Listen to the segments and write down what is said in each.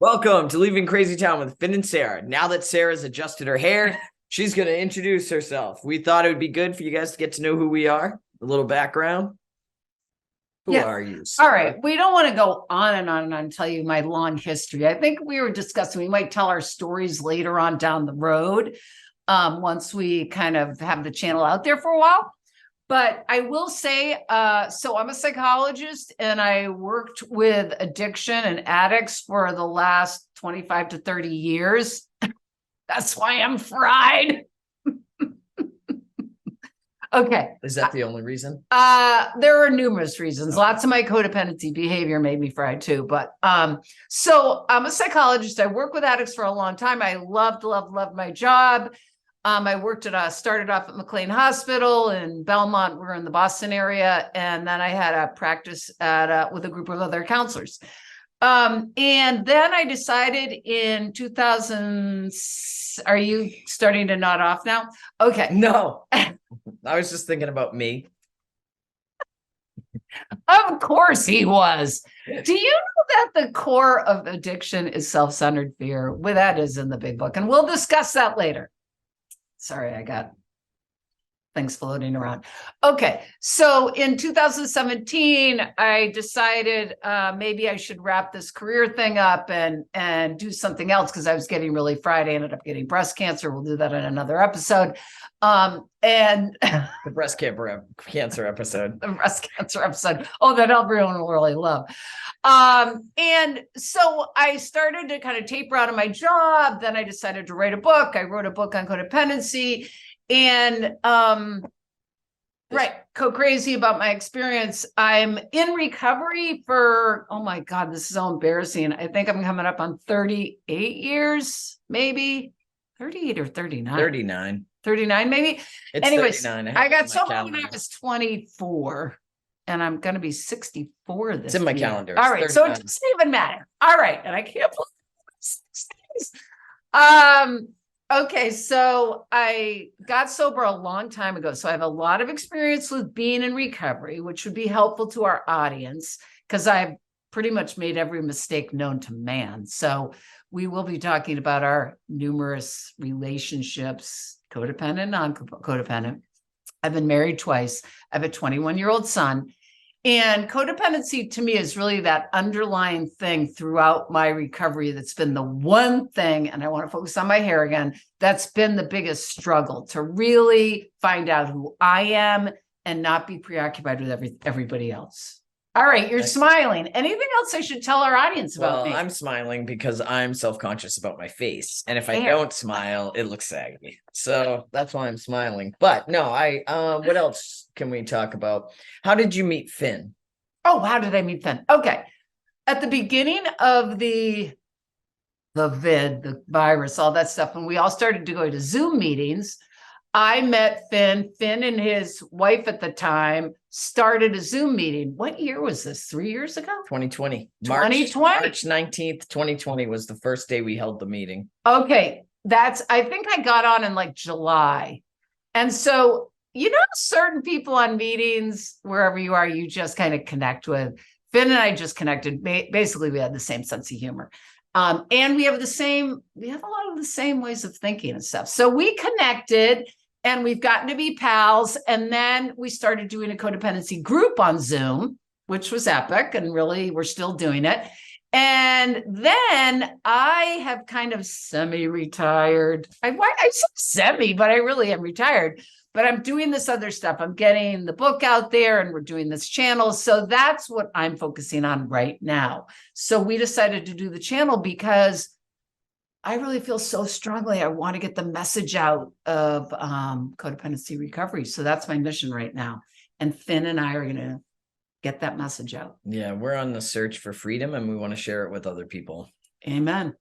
Welcome to Leaving Crazy Town with Finn and Sarah. Now that Sarah's adjusted her hair, she's going to introduce herself. We thought it would be good for you guys to get to know who we are, a little background. Who are you, Sarah? All right. We don't want to go on and on and tell you my long history. I think we were discussing we might tell our stories later on down the road, once we kind of have the channel out there for a while. But I will say, so I'm a psychologist and I worked with addiction and addicts for the last 25 to 30 years. That's why I'm fried. Okay. Is that the only reason? There are numerous reasons. Okay. Lots of my codependency behavior made me fried too. But so I'm a psychologist. I work with addicts for a long time. I loved my job. I started off at McLean Hospital in Belmont. We're in the Boston area. And then I had a practice with a group of other counselors. And then I decided in 2000, are you starting to nod off now? Okay. No, I was just thinking about me. Of course he was. Do you know that the core of addiction is self-centered fear? Well, that is in the big book. And we'll discuss that later. Sorry, I got things floating around. Okay, so in 2017, I decided maybe I should wrap this career thing up and do something else because I was getting really fried. I ended up getting breast cancer. We'll do that in another episode. And The breast cancer episode. The breast cancer episode. Oh, that everyone will really love. And so I started to kind of taper out of my job. Then I decided to write a book. I wrote a book on codependency and go crazy about my experience. I'm in recovery for, oh my God, this is so embarrassing. I think I'm coming up on 38 years, maybe 38 or 39. 39 maybe. It's Anyways, 39. I got sober when I was 24 and I'm going to be 64 this year. It's in my calendar. All right. So it doesn't even matter. All right. And I can't believe things. Okay. So I got sober a long time ago. So I have a lot of experience with being in recovery, which would be helpful to our audience because I've pretty much made every mistake known to man. So we will be talking about our numerous relationships, codependent, non-codependent. I've been married twice. I have a 21-year-old son. And codependency to me is really that underlying thing throughout my recovery that's been the one thing, and I want to focus on my hair again, that's been the biggest struggle to really find out who I am and not be preoccupied with everybody else. All right, you're smiling. Anything else I should tell our audience about me? I'm smiling because I'm self-conscious about my face. And if I don't smile, it looks saggy. So that's why I'm smiling. But no, what else can we talk about? How did you meet Finn? Oh, how did I meet Finn? Okay. At the beginning of the virus, all that stuff, when we all started to go to Zoom meetings, I met Finn. Finn and his wife at the time started a Zoom meeting. What year was this? 3 years ago? 2020. 2020? March 19th, 2020 was the first day we held the meeting. Okay. I think I got on in like July. And so, certain people on meetings, wherever you are, you just kind of connect with. Finn and I just connected. Basically, we had the same sense of humor. And we have a lot of the same ways of thinking and stuff. So we connected and we've gotten to be pals. And then we started doing a codependency group on Zoom, which was epic. And really, we're still doing it. And then I have kind of semi-retired. I said semi, but I really am retired. But I'm doing this other stuff. I'm getting the book out there and we're doing this channel. So that's what I'm focusing on right now. So we decided to do the channel because I really feel so strongly. I want to get the message out of codependency recovery. So that's my mission right now. And Finn and I are going to get that message out. Yeah, we're on the search for freedom and we want to share it with other people. Amen.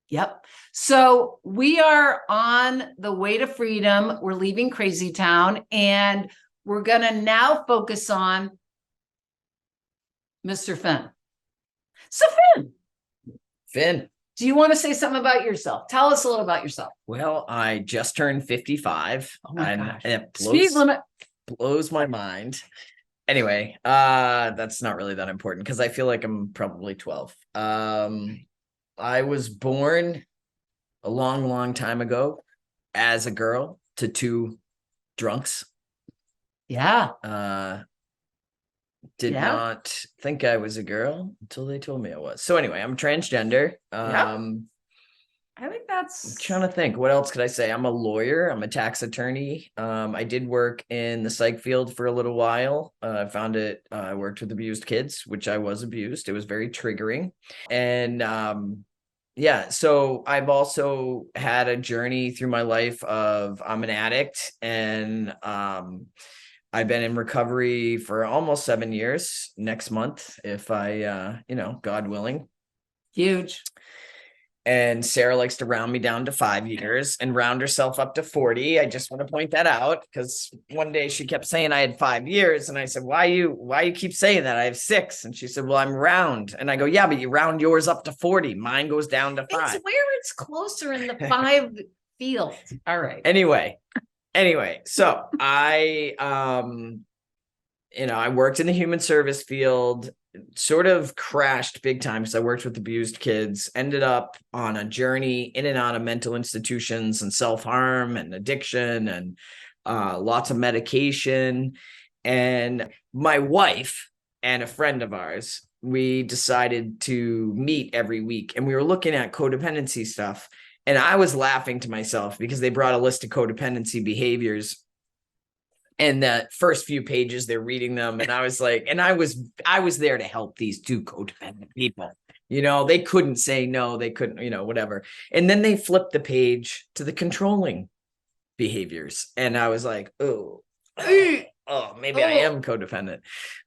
Yep. So we are on the way to freedom. We're leaving CrazyTown and we're going to now focus on Mr. Finn. So Finn, do you want to say something about yourself? Tell us a little about yourself. Well, I just turned 55. Oh my gosh. It Speed limit blows my mind. Anyway, that's not really that important because I feel like I'm probably 12. I was born a long, long time ago as a girl to two drunks. Yeah. Did Yeah. not think I was a girl until they told me I was. So anyway, I'm transgender. I think I'm trying to think, what else could I say? I'm a lawyer. I'm a tax attorney. I did work in the psych field for a little while. I worked with abused kids, which I was abused. It was very triggering. And yeah, so I've also had a journey through my life of I'm an addict, and I've been in recovery for almost 7 years next month, if I God willing. huge. And Sarah likes to round me down to 5 years and round herself up to 40. I just want to point that out because one day she kept saying I had 5 years. And I said, why you keep saying that? I have 6. And she said, well, I'm round. And I go, yeah, but you round yours up to 40. Mine goes down to 5. It's where it's closer in the 5 field. All right. Anyway, so I worked in the human service field, sort of crashed big time because I worked with abused kids, ended up on a journey in and out of mental institutions and self-harm and addiction and lots of medication. And my wife and a friend of ours, we decided to meet every week, and we were looking at codependency stuff. And I was laughing to myself because they brought a list of codependency behaviors. And the first few pages, they're reading them. And I was like, and I was there to help these two codependent people. They couldn't say no, they couldn't, whatever. And then they flipped the page to the controlling behaviors. And I was like, maybe I am codependent.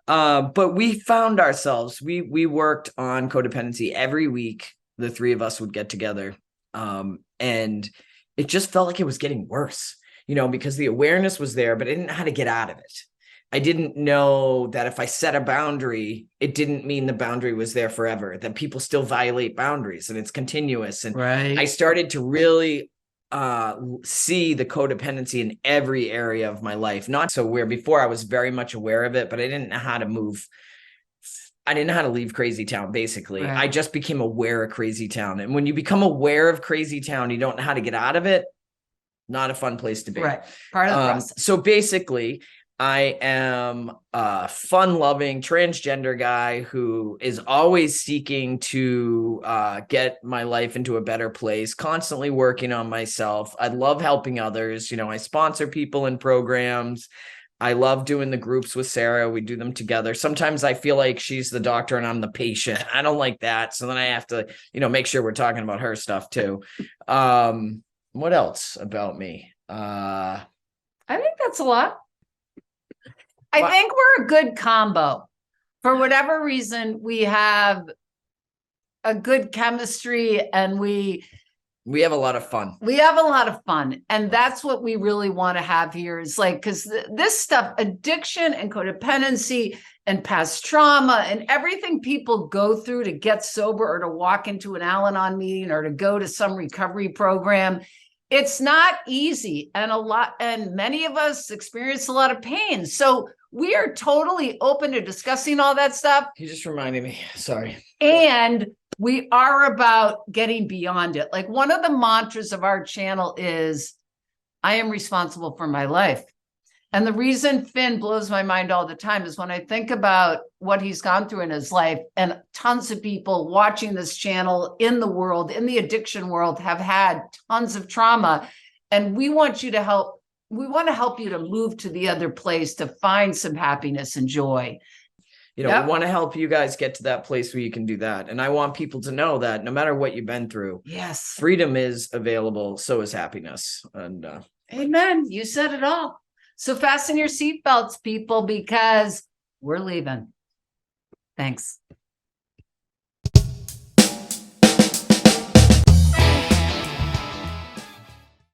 But we found ourselves, we worked on codependency every week. The three of us would get together. And it just felt like it was getting worse. Because the awareness was there, but I didn't know how to get out of it. I didn't know that if I set a boundary, it didn't mean the boundary was there forever, that people still violate boundaries and it's continuous. And I started to really see the codependency in every area of my life. Not so where before I was very much aware of it, but I didn't know how to move. I didn't know how to leave CrazyTown, basically. I just became aware of CrazyTown. And when you become aware of CrazyTown, you don't know how to get out of it. Not a fun place to be. Right. Part of the process. So basically, I am a fun-loving transgender guy who is always seeking to get my life into a better place, constantly working on myself. I love helping others. I sponsor people in programs. I love doing the groups with Sarah. We do them together. Sometimes I feel like she's the doctor and I'm the patient. I don't like that. So then I have to, make sure we're talking about her stuff too. What else about me? I think that's a lot. I think we're a good combo. For whatever reason, we have a good chemistry and we have a lot of fun. We have a lot of fun. And that's what we really want to have here is like, because this stuff, addiction and codependency and past trauma and everything people go through to get sober or to walk into an Al-Anon meeting or to go to some recovery program, it's not easy. And many of us experience a lot of pain. So we are totally open to discussing all that stuff. You just reminded me. Sorry. And we are about getting beyond it. Like one of the mantras of our channel is, I am responsible for my life. And the reason Finn blows my mind all the time is when I think about what he's gone through in his life, and tons of people watching this channel in the world, in the addiction world, have had tons of trauma. And we want you to help. We want to help you to move to the other place, to find some happiness and joy. We want to help you guys get to that place where you can do that. And I want people to know that no matter what you've been through, yes, freedom is available. So is happiness. And amen. You said it all. So fasten your seatbelts, people, because we're leaving. Thanks.